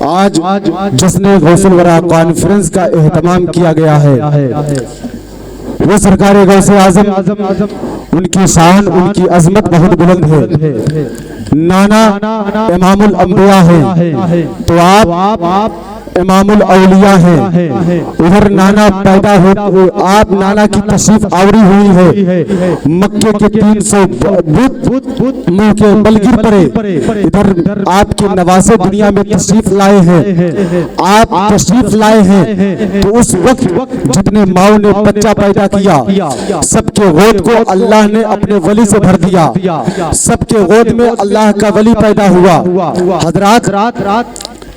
आज जश्न गौसुल वरा कॉन्फ्रेंस का एहतमाम किया गया है। वो सरकार गौसे आजम, उनकी शान, उनकी अजमत बहुत बुलंद है। नाना इमामुल अंबिया है तो आप इमामुल औलिया है। उधर नाना पैदा हो, आप नाना की तशरीफ आवरी हुई है। मक्के के 300 बुत मुंह के बलगिर पड़े। इधर आपके नवासे दुनिया में तशरीफ लाए हैं। आप तशरीफ लाए हैं तो उस वक्त जितने माओ ने बच्चा पैदा किया, सबके गोद को अल्लाह ने अपने वली से भर दिया। सबके गोद में अल्लाह का वली पैदा हुआ। हजरात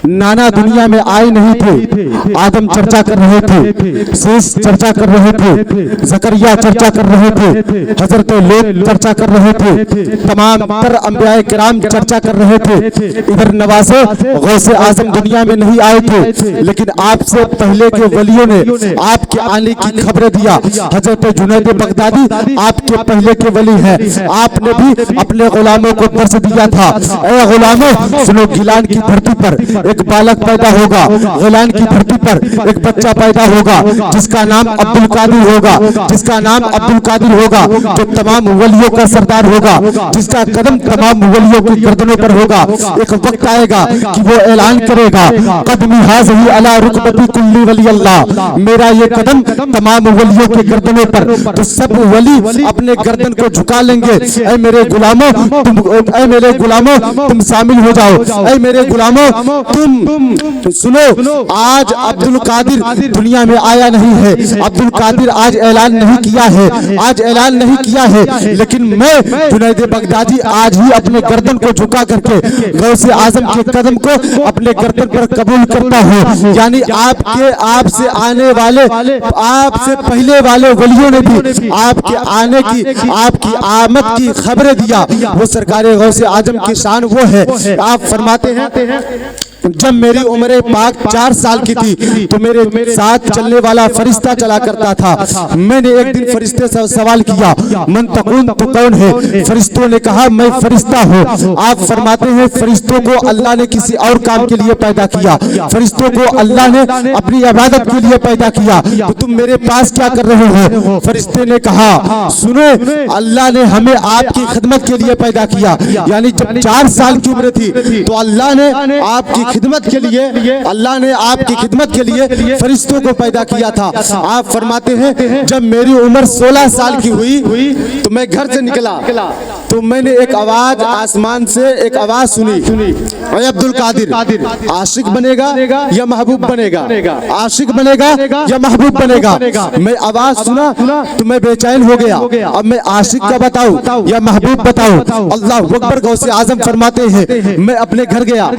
नाना दुनिया में आए नहीं थे। आदम चर्चा कर रहे थे, शेष चर्चा कर रहे थे, जकरिया चर्चा कर रहे थे, हजरत लोत चर्चा कर रहे थे, तमाम तर अंबियाए किराम चर्चा कर रहे थे। इधर नवासे गौसे आजम दुनिया में नहीं आए थे, लेकिन आपसे पहले के वलियों ने आपके आने की खबरें दिया। हजरत जुनैद बगदादी आपके पहले के वली है। आपने भी अपने गुलामों को दर्श दिया था, ऐ गुलामों सुनो, गिलान की धरती पर एक बालक पैदा होगा, गिलान की धरती पर एक बच्चा पैदा होगा जिसका नाम अब्दुल कादिर होगा, जिसका नाम अब्दुल कादिर होगा, जो तमाम वलियों का सरदार होगा, जिसका कदम तमाम वलियों की गर्दनों पर होगा। एक वक्त आएगा कि वो ऐलान करेगा, कदमी हाज़िही अला रुकबती कुल्ली वली अल्लाह, मेरा ये कदम तमाम वलियों के गर्दनों पर। तो सब वली अपने गर्दन को झुका लेंगे, ऐ मेरे गुलामों तुम, ऐ मेरे गुलामों तुम शामिल हो जाओ, ऐ मेरे गुलामों तुम सुनो। आज अब्दुल कादिर दुनिया में आया नहीं है, अब्दुल कादिर आज ऐलान नहीं किया है, आज ऐलान नहीं किया है, लेकिन मैं जुनैद बगदादी आज ही अपने गर्दन को झुका करके गौसे आजम के कदम को अपने गर्दन पर कबूल करता हूँ। यानी आपके आपसे आने वाले, आपसे पहले वाले वलियों ने भी आपके आने की, आपकी आमद की खबरें दिया। वो सरकार गौसे आजम की शान वो है। आप फरमाते हैं जब मेरी उम्र पाक 4 साल की थी तो मेरे साथ चलने वाला फरिश्ता चला करता था। मैंने एक दिन फरिश्ते से सवाल किया, मन तकून तो कौन है? फरिश्तों ने कहा मैं फरिश्ता हूँ। आप फरमाते हैं फरिश्तों को अल्लाह ने किसी और काम के लिए पैदा किया, फरिश्तों को अल्लाह ने अपनी इबादत के लिए पैदा किया, तो तुम मेरे पास क्या कर रहे हो? फरिश्ते ने कहा सुनो, अल्लाह ने हमें आपकी खिदमत के लिए पैदा किया। यानी जब 4 साल की उम्र थी तो अल्लाह ने आपकी खिदमत के लिए, अल्लाह ने आपकी खिदमत के लिए फरिश्तों को पैदा किया था। आप फरमाते हैं जब मेरी उम्र 16 साल की हुई तो मैं घर से निकला तो मैंने एक आवाज, आसमान से एक आवाज सुनी, अब्दुल कादिर आशिक बनेगा या महबूब बनेगा, आशिक बनेगा या महबूब बनेगा। मैं आवाज सुना तो मैं बेचैन हो गया, अब मैं आशिक का बताऊं या महबूब बताऊं? अल्लाह अकबर। गौसे आजम फरमाते हैं मैं अपने घर गया,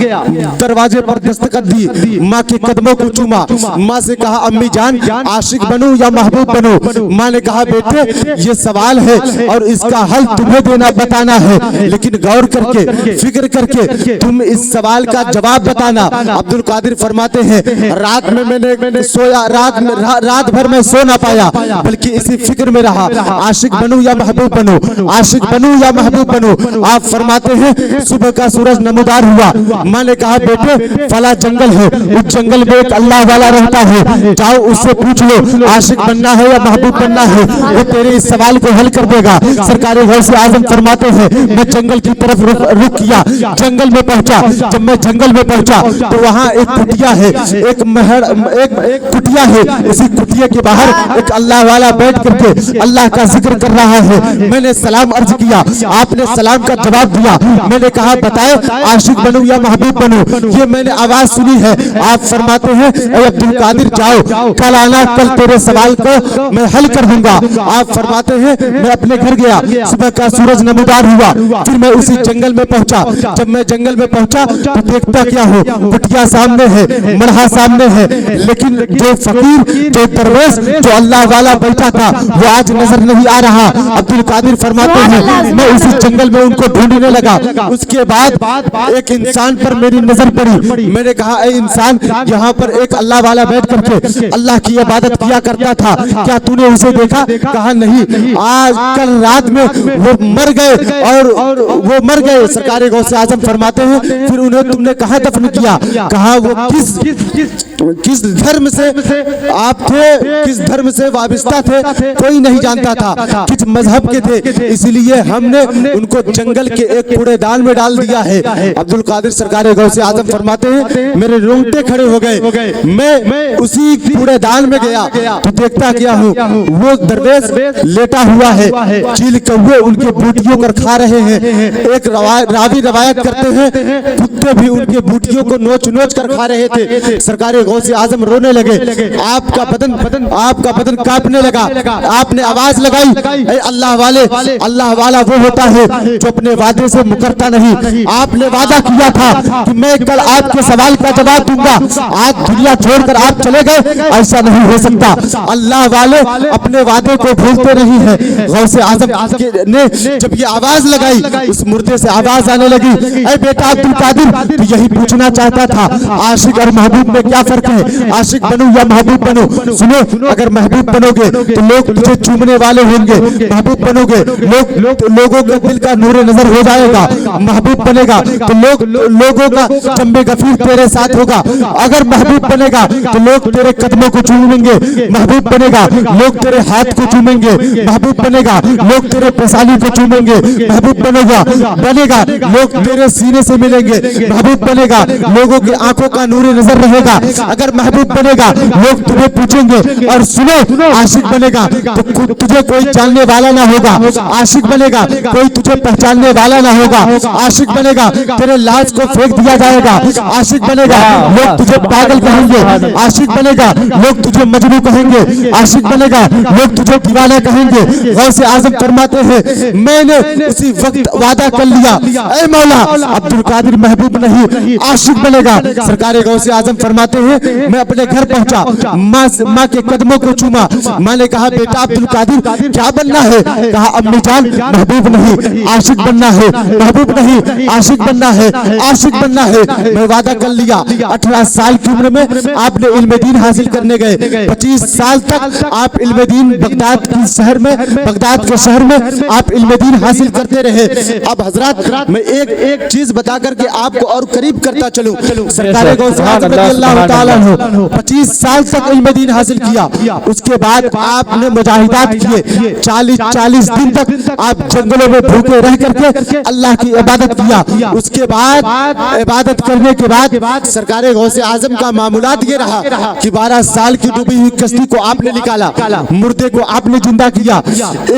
दरवाजे पर दस्तखत दी, माँ के कदमों को चूमा, माँ से कहा अम्मी जान आशिक बनूं या महबूब बनूं? माँ ने कहा बेटे ये सवाल है और इसका हल तुम्हें देना, बताना है, लेकिन गौर करके फिक्र करके तुम इस सवाल का जवाब बताना। अब्दुल कादिर फरमाते हैं रात में मैंने सोया, रात भर में सो ना पाया, बल्कि इसी फिक्र में रहा, आशिक बनूं या महबूब बनूं, आशिक बनूं या महबूब बनूं। आप फरमाते हैं सुबह का सूरज नमूदार हुआ, माँ ने कहा बेटे फला जंगल है, उस जंगल में एक अल्लाह वाला रहता है, जाओ उससे पूछ लो आशिक बनना है या महबूब बनना है, वो तेरे इस सवाल को हल कर देगा। सरकार गौसे आजम फरमाते हैं मैं जंगल की तरफ रुख किया, जंगल में पहुंचा। जब मैं जंगल में पहुंचा तो वहाँ एक कुटिया है, एक महल, एक कुटिया है। इसी कुटिया के बाहर एक अल्लाह वाला बैठ करके अल्लाह का जिक्र कर रहा है। मैंने सलाम अर्ज किया, आपने सलाम का जवाब दिया। मैंने कहा बताए आशिक बनूं या महबूब बनूं? ये मैंने आवाज सुनी है। आप फरमाते हैं अब्दुल कादिर जाओ, कल आना, कल तेरे सवाल को मैं हल कर दूंगा। आप फरमाते हैं मैं अपने घर गया, सुबह का सूरज नमूदार हुआ, फिर मैं उसी जंगल में पहुंचा। जब मैं जंगल में पहुंचा तो देखता क्या हो, कुटिया सामने है, मरहा सामने है, लेकिन जो फकीर, जो दरवेश, जो अल्लाह वाला बैठा था वो आज नजर नहीं आ रहा। अब्दुल कादिर फरमाते हैं मैं उसी जंगल में उनको ढूंढने लगा। उसके बाद एक इंसान पर मेरी नजर पड़ी। मैंने कहा ऐ इंसान, यहाँ पर एक अल्लाह वाला बैठ करके अल्लाह की इबादत किया करता था, क्या तूने उसे देखा? कहा नहीं, आज कल रात में वो मर गया गए और वो मर गए। सरकार गौसे आजम फरमाते हैं फिर उन्हें तुमने कहाँ दफन किया? कहा वो किस धर्म से आप थे, किस धर्म से वाबिस्ता थे कोई नहीं जानता था, किस मजहब के थे, इसलिए हमने उनको जंगल के एक कूड़ेदान में डाल दिया है। अब्दुल कादिर सरकार गौसे आजम फरमाते हैं मेरे रोंगटे खड़े हो गए। मैं उसी कूड़ेदान में गया तो देखता क्या हूँ, वो दरवेश लेटा हुआ है, चील कौवे उनके बूटियों कर खा रहे हैं। एक रावी रवायत करते हैं कुत्ते भी उनके बूटियों को नोच नोच कर खा रहे थे। सरकार गौसे आजम रोने लगे, आपका बदन कांपने लगा। आपने आवाज लगाई, अल्लाह वाले, अल्लाह वाला वो होता है जो अपने वादे से मुकरता नहीं। आपने वादा किया था कि मैं कल आपके सवाल का जवाब दूंगा, आज दुनिया छोड़कर आप चले गए, ऐसा नहीं हो सकता। अल्लाह वाले अपने वादे को भूलते नहीं है। गौसे आजम ने जब ये आवाज लगाई उस मुर्दे से आवाज आने लगी, ऐ बेटा अब्दुल कादिर, तो यही पूछना चाहता था आशिक और महबूब में क्या फर्क है? आशिक बनो या महबूब बनो? सुनो, अगर महबूब बनोगे तो लोग तुझे चूमने वाले होंगे, महबूब बनोगे लोगों के दिल का नूर नजर हो जाएगा। महबूब बनेगा तो लोगों का जम्बे गफीर तेरे साथ होगा। अगर महबूब बनेगा तो लोग तेरे कदमों को चूमेंगे, महबूब बनेगा लोग तेरे हाथ को चूमेंगे, महबूब बनेगा लोग तेरे पेशानी को चूमेंगे, महबूब बनेगा लोग तेरे सीने से मिलेंगे, महबूब बनेगा लोगों की आंखों का नूर नजर रहेगा। अगर महबूब बनेगा लोग तुम्हें पूछेंगे। और सुनो, आशिक बनेगा तो तुझे कोई जानने वाला ना होगा, आशिक बनेगा कोई तुझे पहचानने वाला ना होगा, आशिक बनेगा तेरे लाज को फेंक दिया जाएगा, आशिक बनेगा लोग तुझे पागल कहेंगे, आशिक बनेगा लोग तुझे मजनू कहेंगे, आशिक बनेगा लोग तुझे दीवाना कहेंगे। गौसे आजम फरमाते हैं मैंने उसी वक्त वादा कर लिया, ऐ मौला अब्दुल कादिर महबूब नहीं आशिक बनेगा। सरकार गौसे आजम फरमाते हैं मैं अपने घर पहुंचा, माँ के कदमों को चूमा। माँ ने कहा बेटा अब्दुल कादिर क्या बनना है? कहा अम्मी जान महबूब नहीं आशिक बनना है, महबूब नहीं आशिक बनना है, आशिक बनना है। मैं वादा कर लिया। 18 साल की उम्र में आपने इल्म दीन हासिल करने गए, 25 साल तक आप इल्म दीन बगदाद के शहर में आप इल्म दीन हासिल करते रहे। अब हजरत मैं एक चीज बता करके आपको और करीब करता चलूं। सरकार गौसे आजम रज़ियल्लाहु ताला अन्हु 25 साल तक इल्म दीन हासिल किया, उसके बाद आपने मुजाहिदात किए, 40 दिन तक आप जंगलों में भूखे रह करके अल्लाह की इबादत किया। उसके बाद इबादत करने के बाद सरकार गौसे आजम का मामूलात ये रहा कि 12 साल की डूबी हुई कश्ती को आपने निकाला, मुर्दे को आपने जिंदा किया,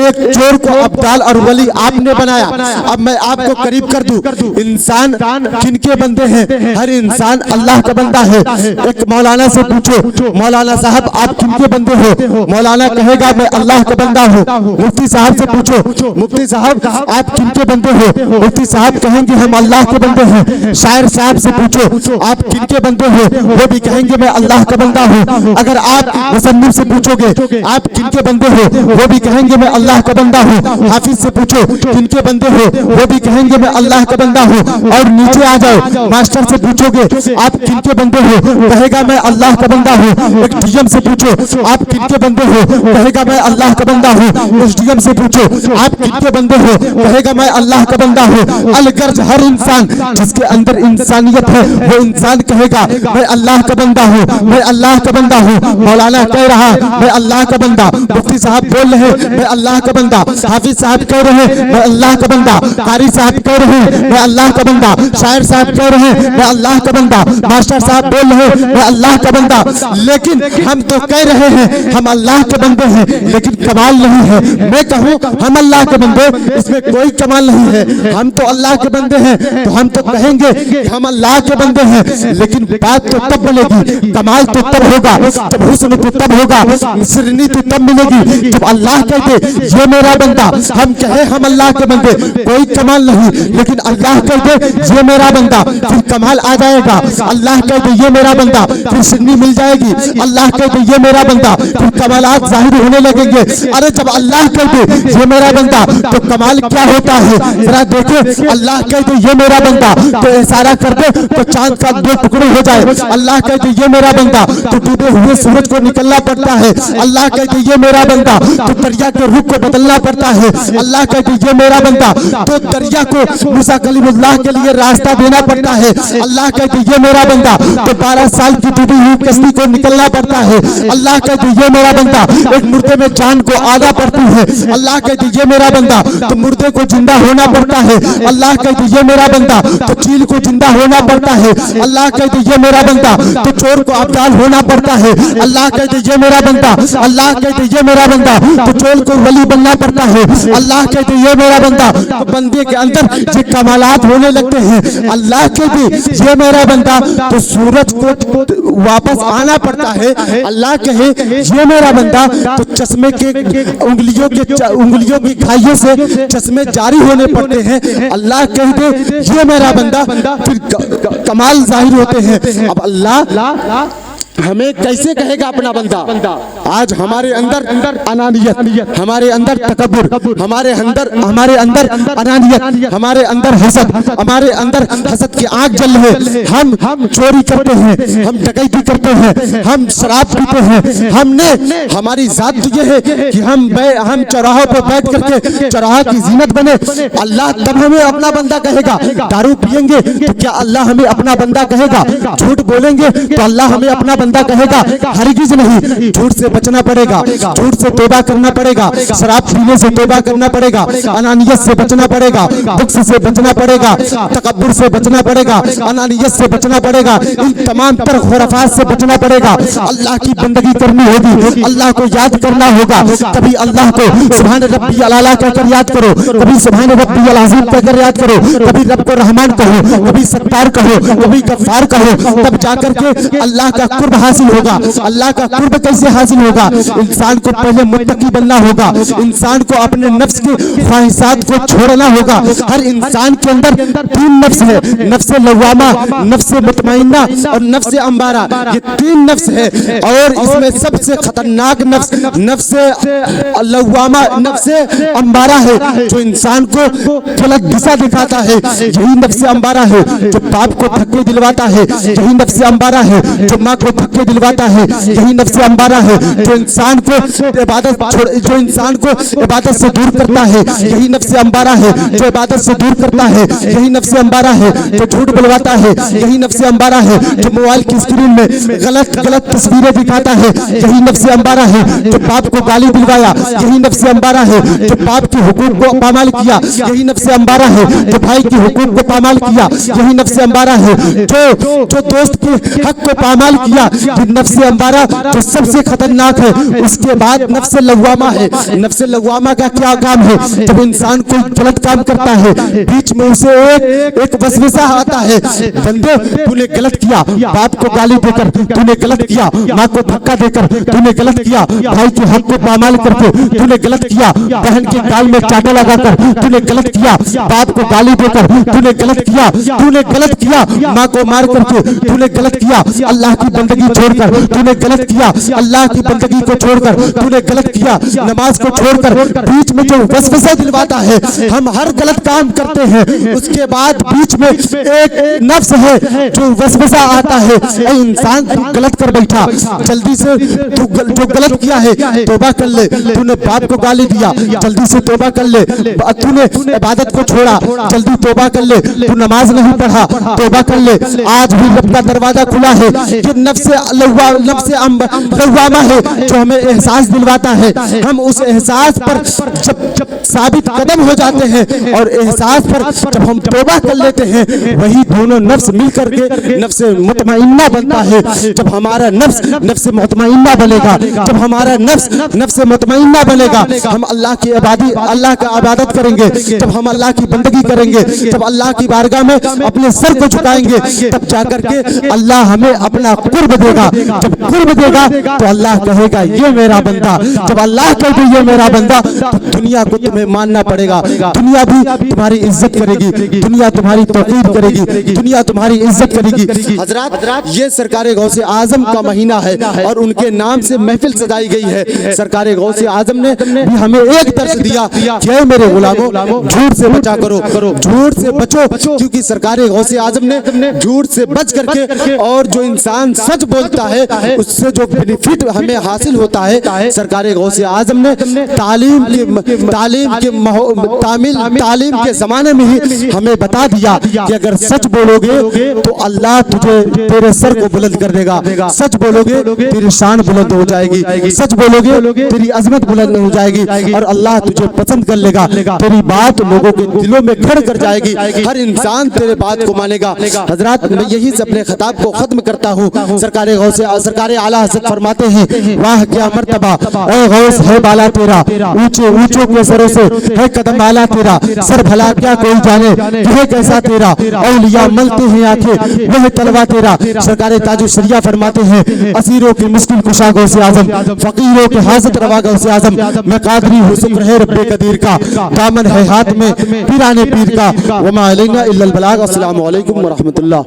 एक चोर को अब्दाल और वली आपने बनाया। अब मैं आपको करीब कर दूं, इंसान किनके बंदे हैं? हर इंसान अल्लाह का बंदा है। एक मौलाना से पूछो मौलाना साहब आप किनके बंदे हो? मौलाना कहेगा मैं अल्लाह का बंदा हूँ। मुफ्ती साहब से पूछो मुफ्ती साहब आप किनके बंदे हो? मुफ्ती साहब कहेंगे हम अल्लाह के बंदे हैं। शायर साहब से पूछो आप किनके बंदे हो? वो भी कहेंगे मैं अल्लाह का बंदा हूँ। अगर आप मुसन्निफ से पूछोगे आप किनके बंदे हो? वो भी कहेंगे मैं अल्लाह का बंदा हूँ। हाफिज से पूछो किनके बंदे हो? वो भी कहेंगे मैं अल्लाह का बंदा हूँ। और नीचे आ जाओ, मास्टर से पूछोगे आप किनके बंदे हो? कहेगा मैं अल्लाह का बंदा हूँ। एक डीएम से पूछो आप किनके बंदे हो? कहेगा मैं अल्लाह का बंदा हूँ। एसडीएम से पूछो आप किनके बंदे हो? कहेगा मैं अल्लाह का बंदा हूँ। अलगर्ज हर इंसान जिसके अंदर इंसानियत है वो इंसान कहेगा मैं अल्लाह का बंदा हूँ, मैं अल्लाह का बंदा हूँ। मौलाना कह रहा मैं अल्लाह का बंदा, मुफ्ती साहब बोल रहे मैं अल्लाह का बंदा, हाफिज साहब कह रहे मैं अल्लाह का बंदा, कारी साहब कह रहे मैं अल्लाह का बंदा, शायर साहब कह रहे मैं अल्लाह का बंदा, मास्टर साहब बोल रहे मैं अल्लाह का बंदा। लेकिन हम तो कह रहे हैं हम अल्लाह के बंदे हैं, लेकिन कमाल नहीं है। मैं कहूँ हम अल्लाह के बंदे, इसमें कोई कमाल नहीं है। हम तो अल्लाह के बंदे हैं तो हम तो कहेंगे कि हम अल्लाह के बंदे हैं, लेकिन बात तो तब बनेगी, कमाल तो तब होगा, जब हुस्न तो तब होगा, सिरनी तो तब मिलेगी जब अल्लाह कहते ये मेरा बंदा। हम कहे हम अल्लाह के बंदे, कोई कमाल नहीं, लेकिन अल्लाह कहते ये मेरा बंदा, फिर कमाल आ जाएगा। अल्लाह कहते ये मेरा बंदा, फिर सिरनी मिल जाएगी। अल्लाह कहते ये मेरा बंदा, फिर कमालात जाहिर होने लगेंगे। अरे जब अल्लाह कहते ये मेरा बंदा तो कमाल क्या होता है जरा देखे। अल्लाह कहते ये मेरा बंदा तो इशारा कर दे तो चांद का 2 टुकड़े हो जाए। अल्लाह कहते ये मेरा बंदा तो डूबे हुए सूरज को निकलना पड़ता है। अल्लाह कहते ये मेरा बंदा तो दरिया के रुख को बदलना पड़ता है। अल्लाह कहते ये मेरा बंदा, तो दरिया को मूसा कलीमुल्लाह के लिए रास्ता देना पड़ता है। अल्लाह कहते ये मेरा बंदा, तो 12 साल की डूबी हुई कश्ती को निकलना पड़ता है। अल्लाह कहते ये मेरा बंदा, एक मुर्दे में जान को आगा पड़ती है। अल्लाह कहते ये मेरा बंदा, तो मुर्दे को जिंदा होना पड़ता है। अल्लाह कहते ये मेरा बंदा, तो चील को जिंदा होना पड़ता है। अल्लाह कहते ये मेरा बंदा, तो चोर को अब्दाल होना पड़ता है। अल्लाह कहते ये मेरा बंदा, अल्लाह कहते ये मेरा बंदा, तो चोर को वली बनना पड़ता है। अल्लाह कहते ये मेरा बंदा, तो बंदे के अंदर ये कमालात होने लगते हैं। अल्लाह कहते ये मेरा बंदा, तो सूरज को वापस आना पड़ता है। अल्लाह कहे ये मेरा बंदा, तो चश्मे के उंगलियों की खाइयों से चश्मे जारी होने पड़ते हैं। अल्लाह कह दे ये मेरा बंदा, फिर कमाल जाहिर होते हैं। अब अल्लाह हमें कैसे कहेगा अपना बंदा? आज हमारे अंदर अनानियत, हमारे अंदर तकब्बुर, हमारे अंदर अनानियत, हमारे अंदर हसद, हमारे अंदर हसद की आग जल रहे। हम चोरी करते हैं, हम डकैती करते हैं, हम शराब पीते हैं। हमने हमारी जात तो ये है कि हम चौराहों पर बैठ करके चौराहा की जीनत बने। अल्लाह तब हमें अपना बंदा कहेगा। दारू पिएंगे तो क्या अल्लाह हमें अपना बंदा कहेगा? झूठ बोलेंगे तो अल्लाह हमें अपना बंदा कहेगा? हरगिज नहीं। झूठ से बचना पड़ेगा, झूठ से तौबा करना पड़ेगा, शराब पीने से तौबा करना पड़ेगा, अनानियत से बचना पड़ेगा, बुक्स से बचना पड़ेगा, तकब्बुर से बचना पड़ेगा, अनानियत से बचना पड़ेगा, इन तमाम तर खुराफात से बचना पड़ेगा। अल्लाह की बंदगी करनी होगी, अल्लाह को याद करना होगा। कभी अल्लाह को सुभान रब्बियल आला कहकर याद करो, कभी सुभान रब्बियल अज़ीम कहकर याद करो, कभी रब को रहमान कहो, कभी सत्तार कहो, कभी गफ्फार कहो, तब जाकर के अल्लाह का कुर्ब हासिल होगा। अल्लाह का कुर्ब कैसे हासिल होगा? इंसान को पहले मुत्तकी बनना होगा, इंसान को अपने नफ्स की ख्वाहिशात को छोड़ना होगा। हर इंसान के अंदर 3 नफ्स है, नफ्स लवामा, नफ्स मुतमइन्ना और नफ्स अम्बारा। ये 3 नफ्स है और इसमें सबसे खतरनाक नफ्स लवामा, नफ्स अम्बारा है, जो इंसान को गलत दिशा दिखाता है। यही नफ्स अम्बारा है जो बाप को धक्के दिलवाता है, यही नफ्स अम्बारा है जो माँ को धक्के दिलवाता है, यही नफ्स अम्बारा है जो इंसान को इबादत से दूर करता है, यही नफ्स अम्बारा है जो इबादत से दूर करता है, यही नफ्स अम्बारा है जो झूठ बुलवाता है, यही नफ्स अम्बारा है जो मोबाइल की स्क्रीन में गलत तस्वीरें दिखाता है, यही नफ्स अम्बारा है जो बाप को गाली दिलवाया, यही नफ्स अम्बारा है जो बाप के हुकूक को पामाल किया, यही नफ्स अम्बारा है जो भाई के हुकूक को पामाल किया, यही नफ्स अम्बारा है जो दोस्त के हक को पामाल किया। नफ्स अम्बारा जो सबसे खतरनाक है। उसके बाद नफ्स लवामा है। नफ्स लवामा का क्या काम है? जब इंसान कोई गलत काम करता है, बीच में उसे एक वसवसा आता है, बंदे तूने गलत किया, बाप को गाली देकर तूने गलत किया, माँ को धक्का देकर तूने गलत किया, भाई के हक को पामाल करके तूने गलत किया, बहन के गाल में चाटा लगाकर तूने गलत किया, बाप को गाली देकर तूने गलत किया, माँ को मार करके तूने गलत किया, अल्लाह की बंदगी छोड़कर तूने गलत किया, अल्लाह की बंदगी को छोड़कर तूने गलत किया, नमाज को छोड़कर बीच में जो वसवसा दिलवाता है। हम हर गलत काम करते हैं, उसके बाद बीच में एक नफ्स है जो वसवसा आता है, ऐ इंसान तू गलत कर बैठा, जल्दी से तू जो गलत किया है तौबा कर ले, तूने बाप को गाली दिया जल्दी से तौबा कर ले, तूने इबादत को छोड़ा जल्दी तौबा कर ले, तू नमाज नहीं पढ़ा तौबा कर ले। आज भी रब का दरवाजा खुला है। ये नफ्स लवामा है जो हमें एहसास दिलवाता है। हम उस एहसास पर जब साबित कदम हो जाते हैं और एहसास पर जब हम तौबा कर लेते हैं, वही दोनों नफ्स मिलकर के नफ्स मुतमइन्ना बनता है। जब हमारा नफ्स मुतमइन्ना बनेगा, जब हमारा नफ्स मुतमइन्ना बनेगा, हम अल्लाह का इबादत करेंगे, जब हम अल्लाह की बंदगी करेंगे, जब अल्लाह की बारगाह में अपने सर को झुकाएंगे, तब जाकर के अल्लाह हमें अपना कुर्ब देगा। जब कुर्ब देगा तो अल्लाह कहेगा ये मेरा बंदा। जब अल्लाह कह दे ये मेरा बंदा, तो दुनिया को तुम्हें मानना पड़ेगा, दुनिया भी तुम्हारी इज्जत करेगी, दुनिया तुम्हारी तौकीर करेगी, दुनिया तुम्हारी इज्जत करेगी। हजरात, ये सरकार गौसे आजम का महीना है और उनके नाम से महफिल सजाई गई है। सरकार गौसे आजम ने भी हमें एक दर्श दिया कि मेरे गुलामों झूठ से बचा करो, झूठ से बचो, क्योंकि सरकार गौसे आजम ने झूठ से बच करके और जो इंसान सच बोलता है उससे जो बेनिफिट हमें हासिल होता है, सरकार गौसे आजम ने तालीम के ज़माने में ही हमें बता दिया कि अगर सच बोलोगे तो अल्लाह तुझे तेरे सर को बुलंद कर देगा, सच बोलोगे तेरी शान बुलंद हो जाएगी, सच बोलोगे तेरी अजमत बुलंद हो जाएगी और अल्लाह तुझे पसंद कर लेगा, तेरी बात लोगों के दिलों में घर कर जाएगी, हर इंसान तेरे बात को मानेगा। हजरात, मैं यही से अपने खिताब को खत्म करता हूँ। सरकार आला हज़रत फरमाते हैं, वाह क्या मर्तबा ऐ गौस है बाला तेरा, ऊंचे ऊंचों के सरों से है कदम आला तेरा, सर भला क्या कोई जाने है कैसा तेरा, औलिया मलते हैं आंखें वह तलवा तेरा। सरकार ताजुश्शरिया फरमाते हैं, असीरों की मुश्किल कुशा गौसे आजम, फकीरों के हाजत रवा गौसे आजम, मैं कादरी हूँ शुक्र है रब्बे कदीर का, दामन है हाथ में पीराने पीर का, वमा अलैना इल्लल बलाग। अस्सलामु अलैकुम व रहमतुल्लाह।